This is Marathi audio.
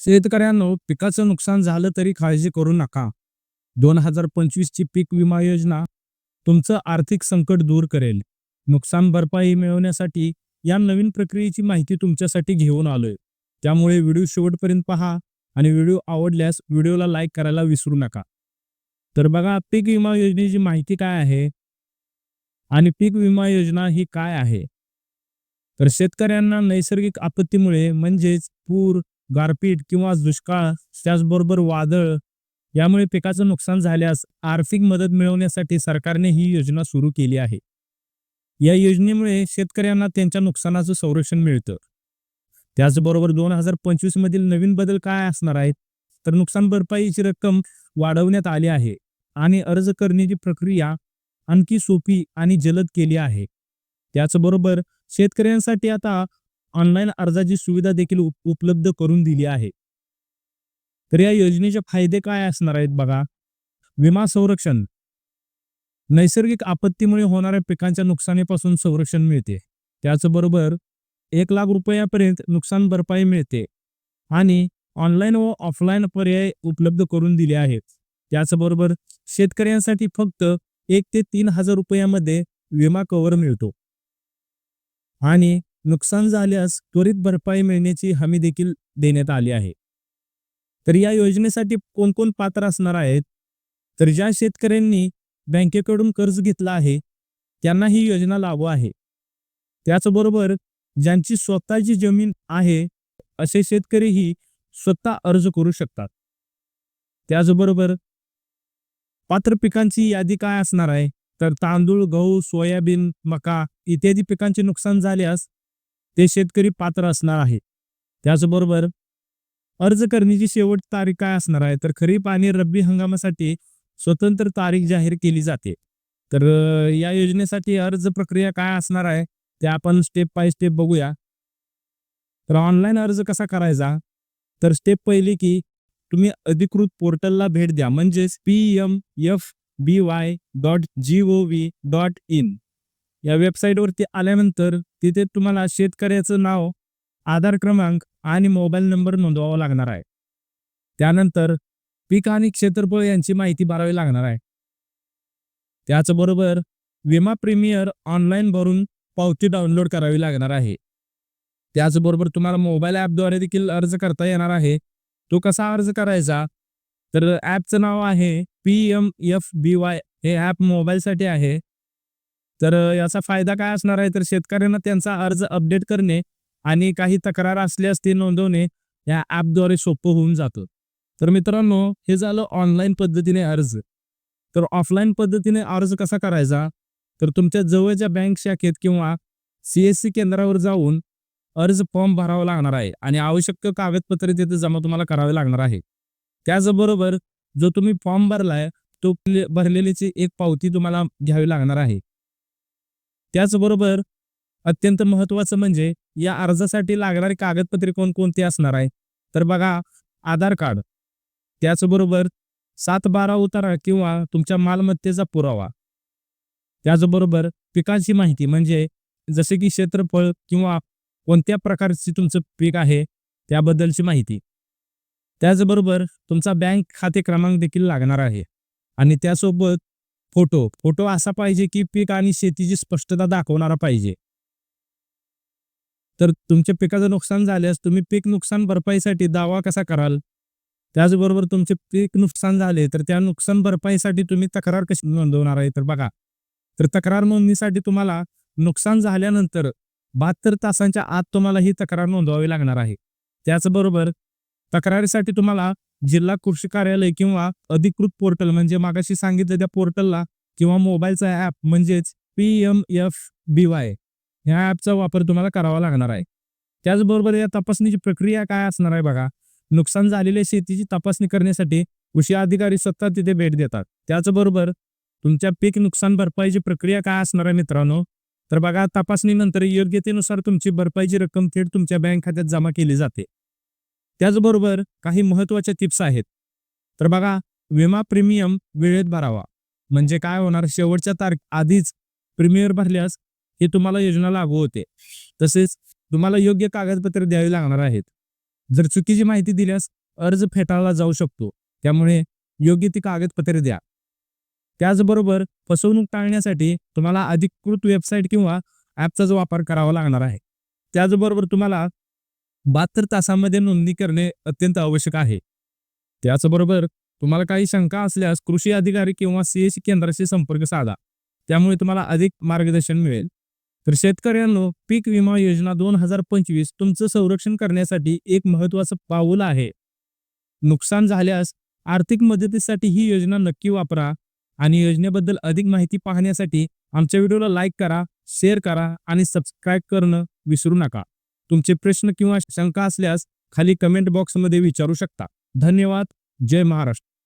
शेतकऱ्यांनो, पिकाचं नुकसान झालं तरी काळजी करू नका. 2025 ची पीक विमा योजना तुमचं आर्थिक संकट दूर करेल. नुकसान भरपाई मिळवण्यासाठी या नवीन प्रक्रियेची माहिती तुमच्यासाठी घेऊन आलोय. त्यामुळे व्हिडिओ शेवटपर्यंत पहा आणि व्हिडिओ आवडल्यास व्हिडिओला लाईक करायला विसरू नका. तर बघा, पीक विमा योजनेची माहिती काय आहे आणि पीक विमा योजना ही काय आहे? तर शेतकऱ्यांना नैसर्गिक आपत्तीमुळे म्हणजेच पूर, गारपीट किंवा दुष्काळ, त्याचबरोबर वादळ यामुळे पिकाचं नुकसान झाल्यास आर्थिक मदत मिळवण्यासाठी सरकारने ही योजना सुरू केली आहे. या योजनेमुळे शेतकऱ्यांना त्यांच्या नुकसानाचं संरक्षण मिळतं. त्याचबरोबर 2025 मधील नवीन बदल काय असणार आहेत? तर नुकसान भरपाईची रक्कम वाढवण्यात आली आहे आणि अर्ज करण्याची प्रक्रिया आणखी सोपी आणि जलद केली आहे. त्याचबरोबर शेतकऱ्यांसाठी आता ऑनलाईन अर्जाची सुविधा देखील उपलब्ध करून दिली आहे. तर या योजनेचे फायदे काय असणार आहेत बघा. विमा संरक्षण. नैसर्गिक आपत्तीमुळे होणाऱ्या पिकांच्या नुकसानीपासून संरक्षण मिळते. त्याचबरोबर 1,00,000 रुपयापर्यंत नुकसान भरपाई मिळते आणि ऑनलाईन व ऑफलाईन पर्याय उपलब्ध करून दिले आहेत. त्याचबरोबर शेतकऱ्यांसाठी फक्त 1 ते 3,000 रुपयामध्ये विमा कव्हर मिळतो आणि नुकसान झाल्यास त्वरित भरपाई मिळण्याची हमी देखील देण्यात आली आहे. तर या योजनेसाठी कोण कोण पात्र असणार आहेत? तर ज्या शेतकऱ्यांनी बँकेकडून कर्ज घेतला आहे त्यांना ही योजना लागू आहे. त्याचबरोबर ज्यांची स्वतःची जमीन आहे असे शेतकरीही स्वतः अर्ज करू शकतात. त्याचबरोबर पात्र पिकांची यादी काय असणार आहे? तर तांदूळ, गहू, सोयाबीन, मका इत्यादी पिकांचे नुकसान झाल्यास ते शेतकरी पात्र असणार आहे. त्याचबरोबर अर्ज करण्याची शेवट तारीख काय असणार आहे? तर खरीप आणि रब्बी हंगामासाठी स्वतंत्र तारीख जाहीर केली जाते. तर या योजनेसाठी अर्ज प्रक्रिया काय असणार आहे ते आपण स्टेप बाय स्टेप बघूया. तर ऑनलाईन अर्ज कसा करायचा? तर स्टेप पहिली की तुम्ही अधिकृत पोर्टलला भेट द्या, म्हणजेच pmfby.gov.in या वेबसाईटवरती आल्यानंतर तिथे तुम्हाला शेतकऱ्याचं नाव, आधार क्रमांक आणि मोबाईल नंबर नोंदवावा लागणार आहे. त्यानंतर पीक आणि क्षेत्रफळ यांची माहिती भरावी लागणार आहे. त्याचबरोबर विमा प्रीमियर ऑनलाईन भरून पावती डाउनलोड करावी लागणार आहे. त्याचबरोबर तुम्हाला मोबाईल ॲपद्वारे देखील अर्ज करता येणार आहे. तो कसा अर्ज करायचा? तर ॲपचं नाव आहे PMFBY. हे ॲप मोबाईलसाठी आहे. तर याचा फायदा काय असणार आहे? तर शेतकऱ्यांना त्यांचा अर्ज अपडेट करणे आणि काही तक्रार असल्यास ते नोंदवणे या ॲपद्वारे सोपं होऊन जातं. तर मित्रांनो, हे झालं ऑनलाईन पद्धतीने अर्ज. तर ऑफलाईन पद्धतीने अर्ज कसा करायचा? तर तुमच्या जवळच्या बँक शाखेत किंवा CSC केंद्रावर जाऊन अर्ज फॉर्म भरावा लागणार आहे आणि आवश्यक कागदपत्रे तिथे जमा तुम्हाला करावे लागणार आहे. त्याचबरोबर जो तुम्ही फॉर्म भरलाय तो भरलेलीची एक पावती तुम्हाला घ्यावी लागणार आहे. त्याचबरोबर अत्यंत महत्त्वाचं म्हणजे या अर्जासाठी लागणारी कागदपत्रे कोणकोणती असणार आहे? तर बघा, आधार कार्ड, त्याचबरोबर 7/12 उतारा किंवा तुमच्या मालमत्तेचा पुरावा, त्याचबरोबर पिकांची माहिती म्हणजे जसे की क्षेत्रफळ किंवा कोणत्या प्रकारचे तुमचं पीक आहे त्याबद्दलची माहिती, त्याचबरोबर तुमचा बँक खाते क्रमांक देखील लागणार आहे आणि त्यासोबत फोटो असा पाहिजे की पीक आणि शेतीची स्पष्टता दाखवणारा पाहिजे. तर तुमच्या पिकाचं नुकसान झाल्यास तुम्ही पीक नुकसान भरपाईसाठी दावा कसा कराल? त्याचबरोबर तुमचे पीक नुकसान झाले तर त्या नुकसान भरपाईसाठी तुम्ही तक्रार कशी नोंदवणार आहे? तर बघा, तर तक्रार नोंदणीसाठी तुम्हाला नुकसान झाल्यानंतर 72 तासांच्या आत तुम्हाला ही तक्रार नोंदवावी लागणार आहे. त्याचबरोबर तक्रारीसाठी तुम्हाला जिल्हा कृषी कार्यालय किंवा अधिकृत पोर्टल म्हणजे मागाशी सांगितलं त्या पोर्टलला किंवा मोबाईलचा ॲप म्हणजेच PMFBY ह्या ॲपचा वापर तुम्हाला करावा लागणार आहे. त्याचबरोबर या तपासणीची प्रक्रिया काय असणार आहे बघा. नुकसान झालेल्या शेतीची तपासणी करण्यासाठी कृषी अधिकारी स्वतः तिथे भेट देतात. त्याचबरोबर तुमच्या पीक नुकसान भरपाईची प्रक्रिया काय असणार आहे मित्रांनो? तर बघा, तपासणीनंतर योग्यतेनुसार तुमची भरपाईची रक्कम थेट तुमच्या बँक खात्यात जमा केली जाते. त्याचबरोबर काही महत्त्वाच्या टिप्स आहेत. तर बघा, विमा प्रीमियम वेळेत भरावा. म्हणजे काय होणार? शेवटच्या तारीख आधीच प्रीमियर भरल्यास हे तुम्हाला योजना लागू होते. तसेच तुम्हाला योग्य कागदपत्रे द्यावी लागणार आहेत. जर चुकीची माहिती दिल्यास अर्ज फेटाळला जाऊ शकतो. त्यामुळे योग्य ती कागदपत्रे द्या. त्याचबरोबर फसवणूक टाळण्यासाठी तुम्हाला अधिकृत वेबसाईट किंवा ॲपचा जो वापर करावा लागणार आहे. त्याचबरोबर तुम्हाला 72 तासांमध्ये नोंदणी करणे अत्यंत आवश्यक आहे. त्याचबरोबर तुम्हाला काही शंका असल्यास कृषी अधिकारी किंवा CSC केंद्राशी संपर्क साधा. त्यामुळे तुम्हाला अधिक मार्गदर्शन मिळेल. तर शेतकऱ्यांनो, पीक विमा योजना 2025 तुमचं संरक्षण करण्यासाठी एक महत्त्वाचं पाऊल आहे. नुकसान झाल्यास आर्थिक मदतीसाठी ही योजना नक्की वापरा आणि योजनेबद्दल अधिक माहिती पाहण्यासाठी आमच्या व्हिडिओला लाईक करा, शेअर करा आणि सबस्क्राईब करणं विसरू नका. तुमचे प्रश्न किंवा शंका असल्यास खाली कमेंट बॉक्समध्ये विचारू शकता. धन्यवाद. जय महाराष्ट्र.